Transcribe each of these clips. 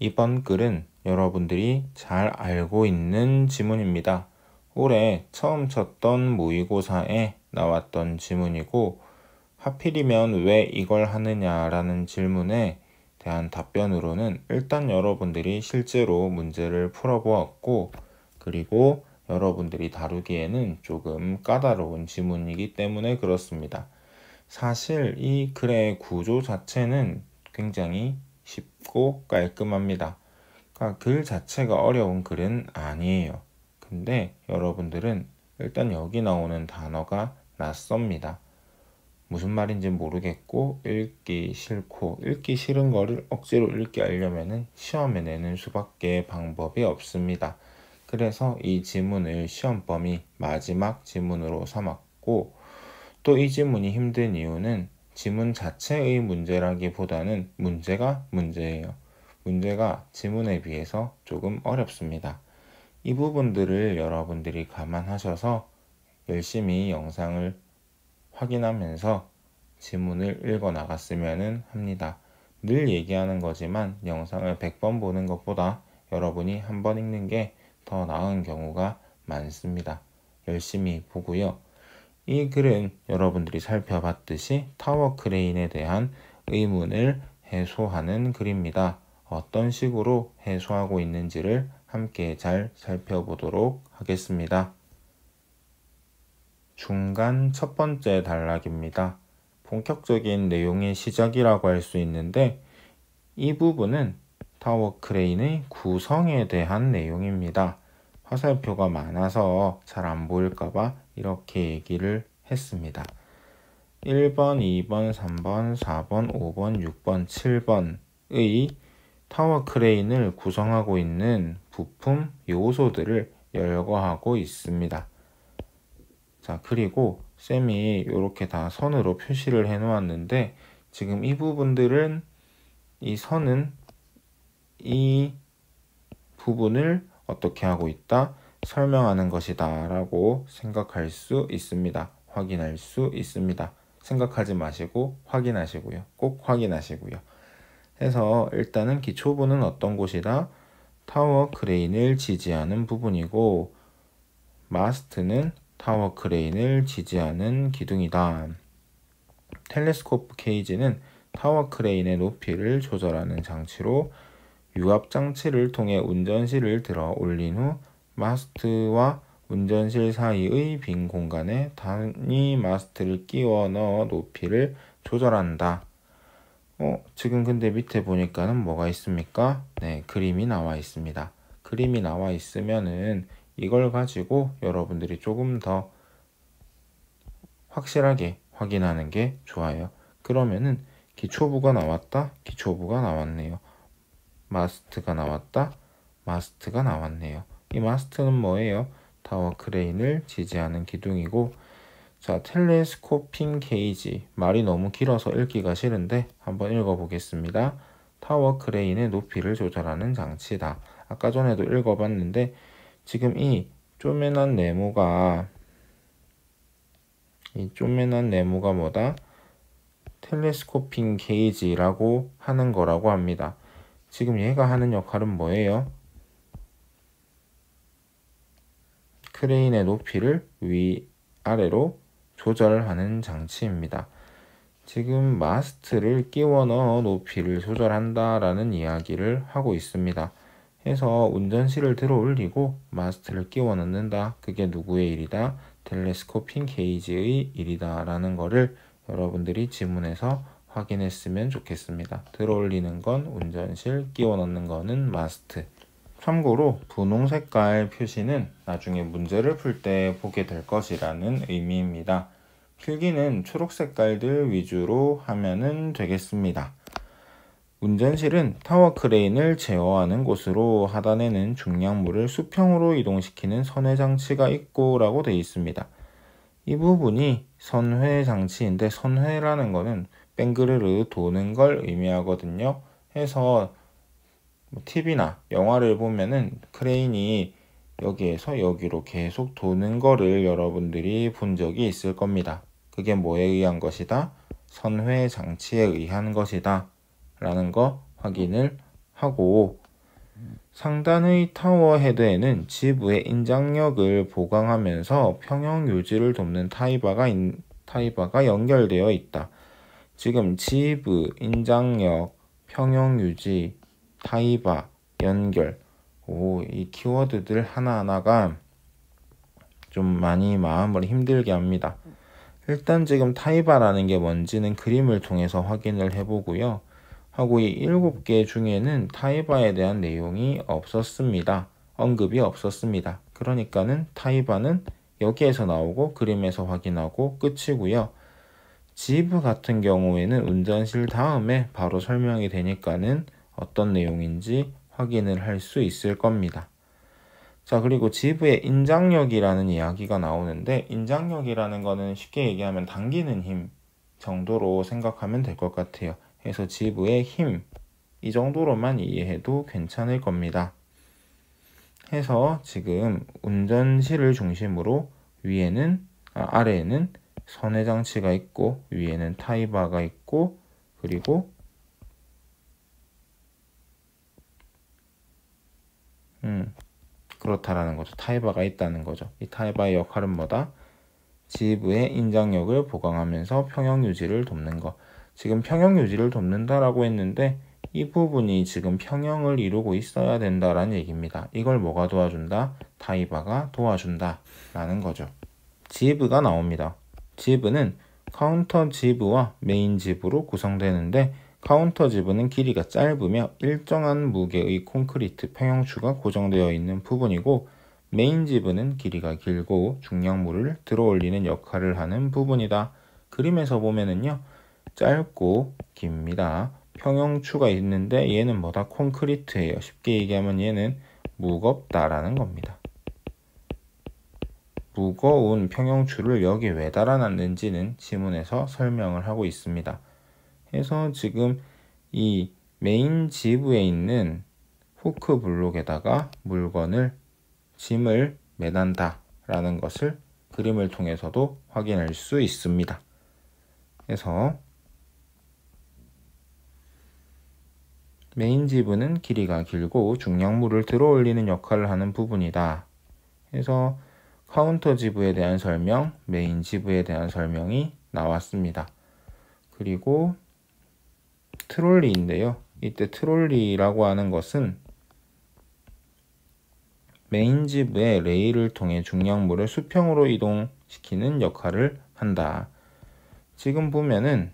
이번 글은 여러분들이 잘 알고 있는 지문입니다. 올해 처음 쳤던 모의고사에 나왔던 지문이고, 하필이면 왜 이걸 하느냐라는 질문에 대한 답변으로는 일단 여러분들이 실제로 문제를 풀어보았고, 그리고 여러분들이 다루기에는 조금 까다로운 지문이기 때문에 그렇습니다. 사실 이 글의 구조 자체는 굉장히 쉽고 깔끔합니다. 그러니까 글 자체가 어려운 글은 아니에요. 근데 여러분들은 일단 여기 나오는 단어가 낯섭니다. 무슨 말인지 모르겠고 읽기 싫고, 읽기 싫은 거를 억지로 읽게 하려면 시험에 내는 수밖에 방법이 없습니다. 그래서 이 지문을 시험범위 마지막 지문으로 삼았고, 또 이 지문이 힘든 이유는 지문 자체의 문제라기보다는 문제가 문제예요. 문제가 지문에 비해서 조금 어렵습니다. 이 부분들을 여러분들이 감안하셔서 열심히 영상을 확인하면서 지문을 읽어 나갔으면 합니다. 늘 얘기하는 거지만 영상을 100번 보는 것보다 여러분이 한 번 읽는 게 더 나은 경우가 많습니다. 열심히 보고요. 이 글은 여러분들이 살펴봤듯이 타워 크레인에 대한 의문을 해소하는 글입니다. 어떤 식으로 해소하고 있는지를 함께 잘 살펴보도록 하겠습니다. 중간 첫 번째 단락입니다. 본격적인 내용의 시작이라고 할 수 있는데, 이 부분은 타워 크레인의 구성에 대한 내용입니다. 화살표가 많아서 잘 안 보일까봐 이렇게 얘기를 했습니다. 1번, 2번, 3번, 4번, 5번, 6번, 7번의 타워 크레인을 구성하고 있는 부품 요소들을 열거하고 있습니다. 자, 그리고 쌤이 이렇게 다 선으로 표시를 해 놓았는데, 지금 이 부분들은 이 선은 이 부분을 어떻게 하고 있다? 설명하는 것이다 라고 생각할 수 있습니다. 확인할 수 있습니다. 생각하지 마시고 확인하시고요. 꼭 확인하시고요. 해서 일단은 기초부는 어떤 곳이다? 타워 크레인을 지지하는 부분이고, 마스트는 타워 크레인을 지지하는 기둥이다. 텔레스코프 케이지는 타워 크레인의 높이를 조절하는 장치로 유압 장치를 통해 운전실을 들어 올린 후 마스트와 운전실 사이의 빈 공간에 단위 마스트를 끼워 넣어 높이를 조절한다. 지금 근데 밑에 보니까는 뭐가 있습니까? 네, 그림이 나와 있습니다. 그림이 나와 있으면은 이걸 가지고 여러분들이 조금 더 확실하게 확인하는 게 좋아요. 그러면은 기초부가 나왔다? 기초부가 나왔네요. 마스트가 나왔다? 마스트가 나왔네요. 이 마스트는 뭐예요? 타워 크레인을 지지하는 기둥이고, 자, 텔레스코핑 게이지. 말이 너무 길어서 읽기가 싫은데 한번 읽어보겠습니다. 타워 크레인의 높이를 조절하는 장치다. 아까 전에도 읽어봤는데, 지금 이 쪼매난 네모가 뭐다? 텔레스코핑 게이지라고 하는 거라고 합니다. 지금 얘가 하는 역할은 뭐예요? 크레인의 높이를 위아래로 조절하는 장치입니다. 지금 마스트를 끼워 넣어 높이를 조절한다라는 이야기를 하고 있습니다. 해서 운전실을 들어 올리고 마스트를 끼워 넣는다. 그게 누구의 일이다? 텔레스코핑 게이지의 일이다 라는 거를 여러분들이 지문에서 확인했으면 좋겠습니다. 들어 올리는 건 운전실, 끼워 넣는 거는 마스트. 참고로 분홍 색깔 표시는 나중에 문제를 풀 때 보게 될 것이라는 의미입니다. 필기는 초록 색깔들 위주로 하면 되겠습니다. 운전실은 타워 크레인을 제어하는 곳으로 하단에는 중량물을 수평으로 이동시키는 선회 장치가 있고 라고 되어 있습니다. 이 부분이 선회 장치인데, 선회라는 거는 뱅그르르 도는 걸 의미하거든요. 해서 TV나 영화를 보면은 크레인이 여기에서 여기로 계속 도는 거를 여러분들이 본 적이 있을 겁니다. 그게 뭐에 의한 것이다? 선회 장치에 의한 것이다 라는 거 확인을 하고, 상단의 타워 헤드에는 지부의 인장력을 보강하면서 평형 유지를 돕는 타이바가 연결되어 있다. 지금 지부, 인장력, 평형 유지, 타이바, 연결, 이 키워드들 하나하나가 좀 많이 마음을 힘들게 합니다. 일단 지금 타이바라는 게 뭔지는 그림을 통해서 확인을 해보고요. 하고 이 7개 중에는 타이바에 대한 내용이 없었습니다. 언급이 없었습니다. 그러니까는 타이바는 여기에서 나오고 그림에서 확인하고 끝이고요. 지브 같은 경우에는 운전실 다음에 바로 설명이 되니까는 어떤 내용인지 확인을 할 수 있을 겁니다. 자, 그리고 지브의 인장력이라는 이야기가 나오는데, 인장력이라는 거는 쉽게 얘기하면 당기는 힘 정도로 생각하면 될 것 같아요. 그래서 지브의 힘, 이 정도로만 이해해도 괜찮을 겁니다. 해서 지금 운전실을 중심으로 아래에는 선회장치가 있고 위에는 타이바가 있고 그리고 그렇다라는 거죠. 타이바가 있다는 거죠. 이 타이바의 역할은 뭐다? 지부의 인장력을 보강하면서 평형 유지를 돕는 거. 지금 평형 유지를 돕는다라고 했는데 이 부분이 지금 평형을 이루고 있어야 된다라는 얘기입니다. 이걸 뭐가 도와준다? 타이바가 도와준다 라는 거죠. 지브가 나옵니다. 지브는 카운터 지브와 메인 지브로 구성되는데, 카운터 지브는 길이가 짧으며 일정한 무게의 콘크리트 평형추가 고정되어 있는 부분이고, 메인 지브는 길이가 길고 중량물을 들어올리는 역할을 하는 부분이다. 그림에서 보면은요, 짧고 깁니다. 평형추가 있는데 얘는 뭐다? 콘크리트예요. 쉽게 얘기하면 얘는 무겁다라는 겁니다. 무거운 평형추를 여기 왜 달아놨는지는 지문에서 설명을 하고 있습니다. 그래서 지금 이 메인 지부에 있는 후크 블록에다가 짐을 매단다 라는 것을 그림을 통해서도 확인할 수 있습니다. 그래서 메인 지부는 길이가 길고 중량물을 들어올리는 역할을 하는 부분이다. 그래서 카운터 지부에 대한 설명, 메인 지부에 대한 설명이 나왔습니다. 그리고 트롤리인데요. 이때 트롤리라고 하는 것은 메인 지부의 레일을 통해 중량물을 수평으로 이동시키는 역할을 한다. 지금 보면은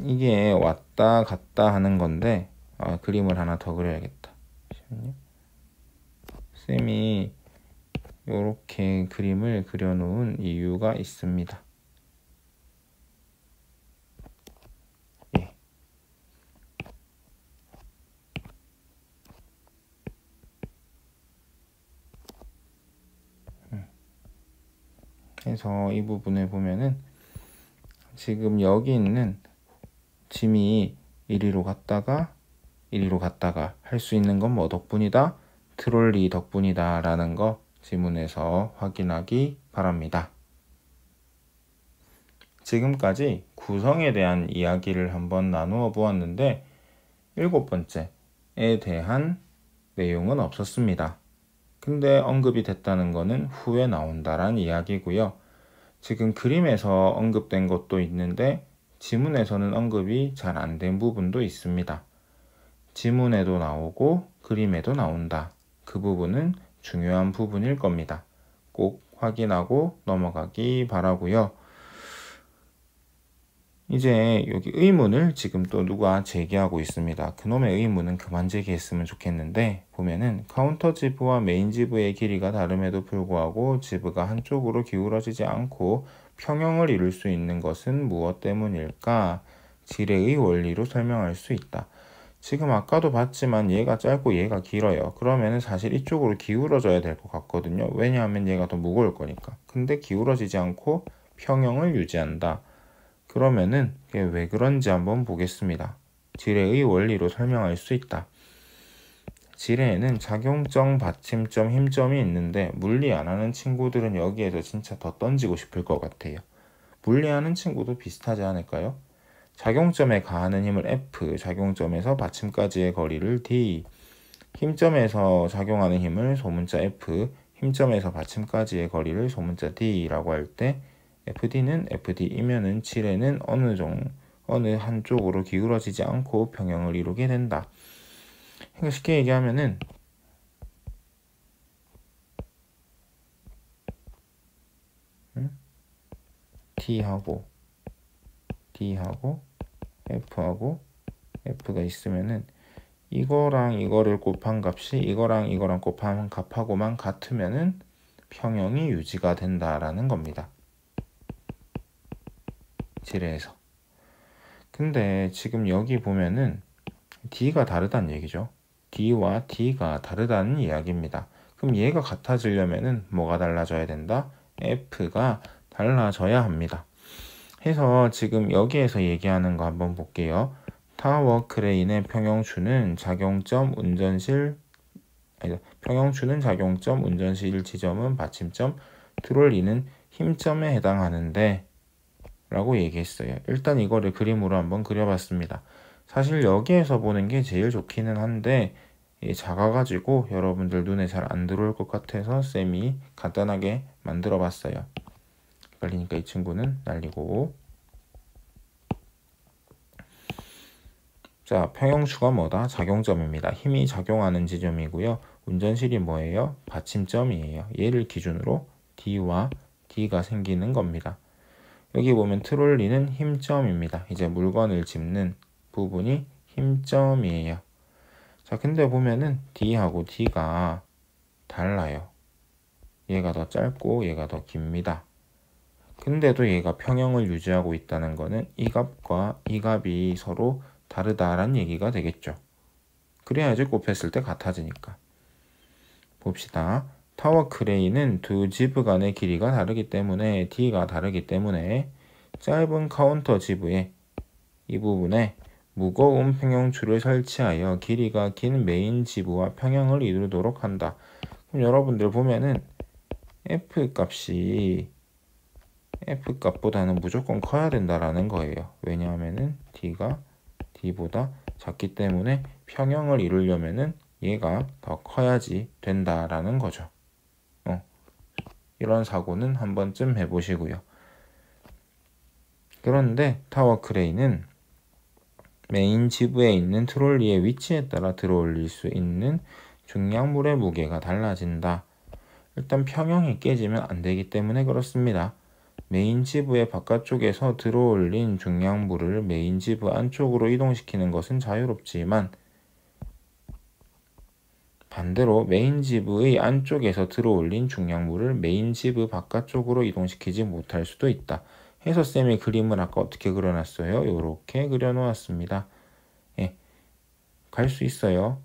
이게 왔다 갔다 하는 건데, 그림을 하나 더 그려야겠다. 쌤이 이렇게 그림을 그려놓은 이유가 있습니다. 예. 그래서 이 부분을 보면은 지금 여기 있는 짐이 이리로 갔다가 할 수 있는 건 뭐 덕분이다? 트롤리 덕분이다 라는 거 지문에서 확인하기 바랍니다. 지금까지 구성에 대한 이야기를 한번 나누어 보았는데 7번째에 대한 내용은 없었습니다. 근데 언급이 됐다는 거는 후에 나온다란 이야기고요. 지금 그림에서 언급된 것도 있는데 지문에서는 언급이 잘 안 된 부분도 있습니다. 지문에도 나오고 그림에도 나온다. 그 부분은 중요한 부분일 겁니다. 꼭 확인하고 넘어가기 바라고요. 이제 여기 의문을 지금 또 누가 제기하고 있습니다. 그놈의 의문은 그만 제기했으면 좋겠는데, 보면은 카운터 지브와 메인 지브의 길이가 다름에도 불구하고 지브가 한쪽으로 기울어지지 않고 평형을 이룰 수 있는 것은 무엇 때문일까? 지뢰의 원리로 설명할 수 있다. 지금 아까도 봤지만 얘가 짧고 얘가 길어요. 그러면은 사실 이쪽으로 기울어져야 될 것 같거든요. 왜냐하면 얘가 더 무거울 거니까. 근데 기울어지지 않고 평형을 유지한다. 그러면은 그게 왜 그런지 한번 보겠습니다. 지뢰의 원리로 설명할 수 있다. 지뢰에는 작용점, 받침점, 힘점이 있는데 물리 안 하는 친구들은 여기에서 진짜 더 던지고 싶을 것 같아요. 물리하는 친구도 비슷하지 않을까요? 작용점에 가하는 힘을 F, 작용점에서 받침까지의 거리를 D, 힘점에서 작용하는 힘을 소문자 F, 힘점에서 받침까지의 거리를 소문자 D라고 할 때 FD는 FD이면은 질에는 어느 한쪽으로 기울어지지 않고 평형을 이루게 된다. 그러니까 쉽게 얘기하면은 D하고 F하고 F가 있으면은 이거랑 이거를 곱한 값이 이거랑 곱한 값하고만 같으면은 평형이 유지가 된다라는 겁니다. 지뢰에서. 근데 지금 여기 보면은 D가 다르다는 얘기죠. D와 D가 다르다는 이야기입니다. 그럼 얘가 같아지려면은 뭐가 달라져야 된다? F가 달라져야 합니다. 해서 지금 여기에서 얘기하는 거 한번 볼게요. 타워 크레인의 평형추는 작용점 운전실 지점은 받침점, 트롤리는 힘점에 해당하는데 라고 얘기했어요. 일단 이거를 그림으로 한번 그려봤습니다. 사실 여기에서 보는 게 제일 좋기는 한데 작아가지고 여러분들 눈에 잘 안 들어올 것 같아서 쌤이 간단하게 만들어 봤어요. 헷갈리니까 이 친구는 날리고. 자, 평형추가 뭐다? 작용점입니다. 힘이 작용하는 지점이고요. 운전실이 뭐예요? 받침점이에요. 얘를 기준으로 D와 D가 생기는 겁니다. 여기 보면 트롤리는 힘점입니다. 이제 물건을 짚는 부분이 힘점이에요. 자, 근데 보면은 D하고 D가 달라요. 얘가 더 짧고 얘가 더 깁니다. 근데도 얘가 평형을 유지하고 있다는 거는 이 값과 이 값이 서로 다르다라는 얘기가 되겠죠. 그래야지 곱했을 때 같아지니까. 봅시다. 타워 크레인은 두 지브 간의 길이가 다르기 때문에 D가 다르기 때문에 짧은 카운터 지브에 이 부분에 무거운 평형추를 설치하여 길이가 긴 메인 지브와 평형을 이루도록 한다. 그럼 여러분들 보면은 F 값보다는 무조건 커야 된다라는 거예요. 왜냐하면은 D가 D보다 작기 때문에 평형을 이루려면은 얘가 더 커야지 된다라는 거죠. 이런 사고는 한 번쯤 해보시고요. 그런데 타워 크레인은 메인 지브에 있는 트롤리의 위치에 따라 들어올릴 수 있는 중량물의 무게가 달라진다. 일단 평형이 깨지면 안 되기 때문에 그렇습니다. 메인 지브의 바깥쪽에서 들어올린 중량물을 메인 지브 안쪽으로 이동시키는 것은 자유롭지만 반대로 메인 지브의 안쪽에서 들어올린 중량물을 메인 지브 바깥쪽으로 이동시키지 못할 수도 있다. 해서 쌤이 그림을 아까 어떻게 그려놨어요? 이렇게 그려놓았습니다. 예, 갈 수 있어요.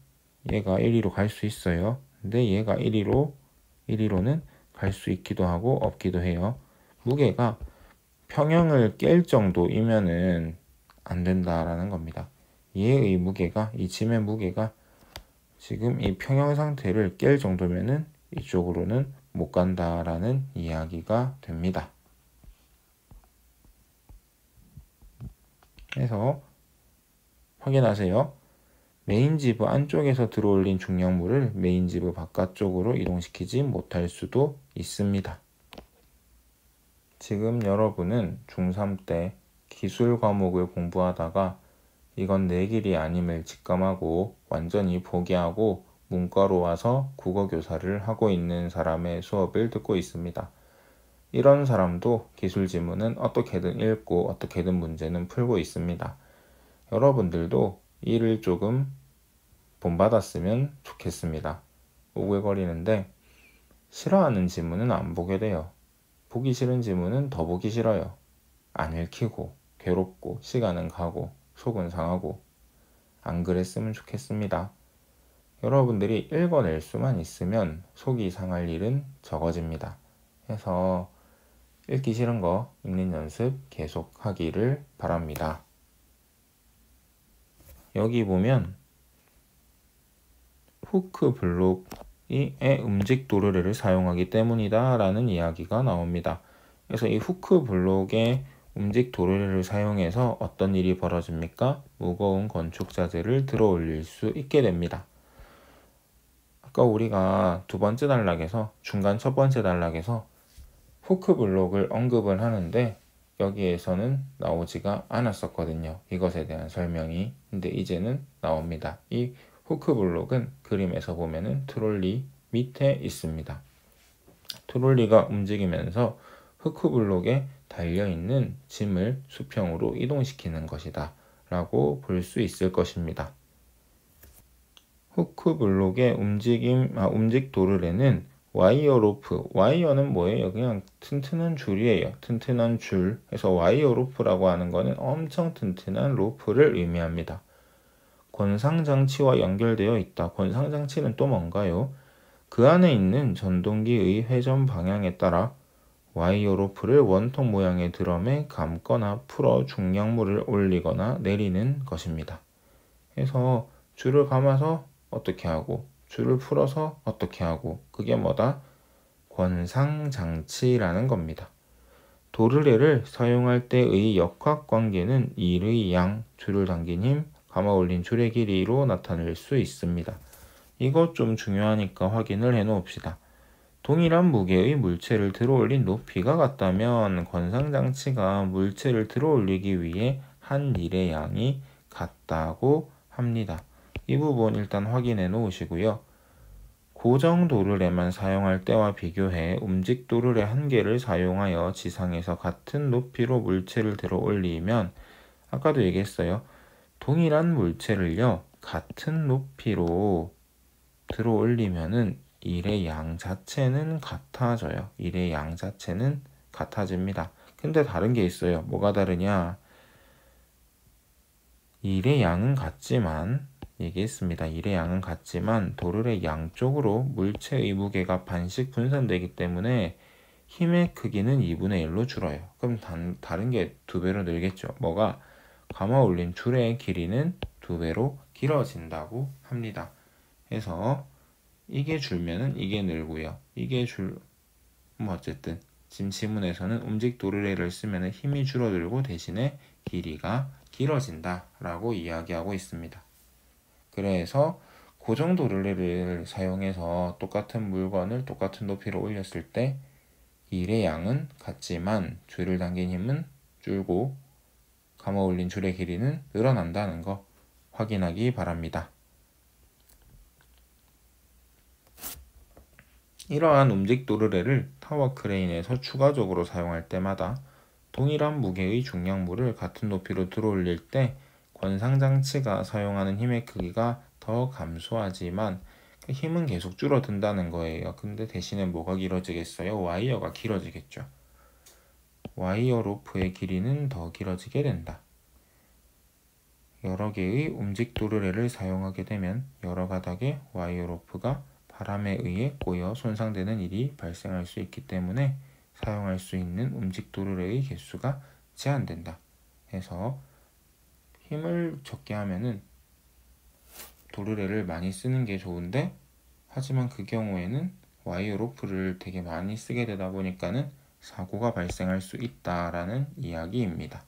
얘가 1위로 갈 수 있어요. 근데 얘가 1위로는 갈 수 있기도 하고 없기도 해요. 무게가 평형을 깰 정도이면은 안 된다라는 겁니다. 얘의 무게가, 이 짐의 무게가 지금 이 평형 상태를 깰 정도면은 이쪽으로는 못 간다라는 이야기가 됩니다. 그래서 확인하세요. 메인 지브 안쪽에서 들어올린 중량물을 메인 지브 바깥쪽으로 이동시키지 못할 수도 있습니다. 지금 여러분은 중3 때 기술 과목을 공부하다가 이건 내 길이 아님을 직감하고 완전히 포기하고 문과로 와서 국어교사를 하고 있는 사람의 수업을 듣고 있습니다. 이런 사람도 기술 지문은 어떻게든 읽고 어떻게든 문제는 풀고 있습니다. 여러분들도 이를 조금 본받았으면 좋겠습니다. 오글거리는데 싫어하는 지문은 안 보게 돼요. 보기 싫은 지문은 더 보기 싫어요. 안 읽히고 괴롭고 시간은 가고 속은 상하고 안 그랬으면 좋겠습니다. 여러분들이 읽어낼 수만 있으면 속이 상할 일은 적어집니다. 해서 읽기 싫은 거 읽는 연습 계속 하기를 바랍니다. 여기 보면 후크 블록이 음직 도르래를 사용하기 때문이다 라는 이야기가 나옵니다. 그래서 이 후크 블록의 움직 도르래를 사용해서 어떤 일이 벌어집니까? 무거운 건축자재를 들어 올릴 수 있게 됩니다. 아까 우리가 두 번째 단락에서 중간 첫 번째 단락에서 후크 블록을 언급을 하는데 여기에서는 나오지가 않았었거든요. 이것에 대한 설명이. 근데 이제는 나옵니다. 이 후크 블록은 그림에서 보면은 트롤리 밑에 있습니다. 트롤리가 움직이면서 후크 블록에 달려있는 짐을 수평으로 이동시키는 것이다 라고 볼 수 있을 것입니다. 후크 블록의 움직 도르래는 와이어 로프, 와이어는 뭐예요? 그냥 튼튼한 줄이에요. 튼튼한 줄. 그래서 와이어 로프라고 하는 거는 엄청 튼튼한 로프를 의미합니다. 권상장치와 연결되어 있다. 권상장치는 또 뭔가요? 그 안에 있는 전동기의 회전 방향에 따라 와이어 로프를 원통 모양의 드럼에 감거나 풀어 중량물을 올리거나 내리는 것입니다. 그래서 줄을 감아서 어떻게 하고 줄을 풀어서 어떻게 하고 그게 뭐다? 권상장치라는 겁니다. 도르래를 사용할 때의 역학관계는 일의 양, 줄을 당긴 힘, 감아 올린 줄의 길이로 나타낼 수 있습니다. 이것 좀 중요하니까 확인을 해 놓읍시다. 동일한 무게의 물체를 들어 올린 높이가 같다면 권상장치가 물체를 들어 올리기 위해 한 일의 양이 같다고 합니다. 이 부분 일단 확인해 놓으시고요. 고정 도르래만 사용할 때와 비교해 움직 도르래 한 개를 사용하여 지상에서 같은 높이로 물체를 들어 올리면 아까도 얘기했어요. 동일한 물체를요. 같은 높이로 들어 올리면은 일의 양 자체는 같아져요. 일의 양 자체는 같아집니다. 근데 다른 게 있어요. 뭐가 다르냐? 일의 양은 같지만 얘기했습니다. 일의 양은 같지만 도르래 양쪽으로 물체의 무게가 반씩 분산되기 때문에 힘의 크기는 2분의 1로 줄어요. 그럼 다른 게 2배로 늘겠죠. 뭐가? 감아 올린 줄의 길이는 2배로 길어진다고 합니다. 그래서 이게 줄면은 이게 늘고요. 이게 어쨌든 지금 지문에서는 움직 도르래를 쓰면 힘이 줄어들고 대신에 길이가 길어진다 라고 이야기하고 있습니다. 그래서 고정 도르래를 사용해서 똑같은 물건을 똑같은 높이로 올렸을 때 일의 양은 같지만 줄을 당긴 힘은 줄고 감아 올린 줄의 길이는 늘어난다는 거 확인하기 바랍니다. 이러한 움직 도르래를 타워 크레인에서 추가적으로 사용할 때마다 동일한 무게의 중량물을 같은 높이로 들어 올릴 때 권상장치가 사용하는 힘의 크기가 더 감소하지만 힘은 계속 줄어든다는 거예요. 근데 대신에 뭐가 길어지겠어요? 와이어가 길어지겠죠. 와이어 로프의 길이는 더 길어지게 된다. 여러 개의 움직 도르래를 사용하게 되면 여러 가닥의 와이어 로프가 바람에 의해 꼬여 손상되는 일이 발생할 수 있기 때문에 사용할 수 있는 움직 도르래의 개수가 제한된다. 해서 힘을 적게 하면은 도르래를 많이 쓰는 게 좋은데 하지만 그 경우에는 와이어 로프를 되게 많이 쓰게 되다 보니까는 사고가 발생할 수 있다라는 이야기입니다.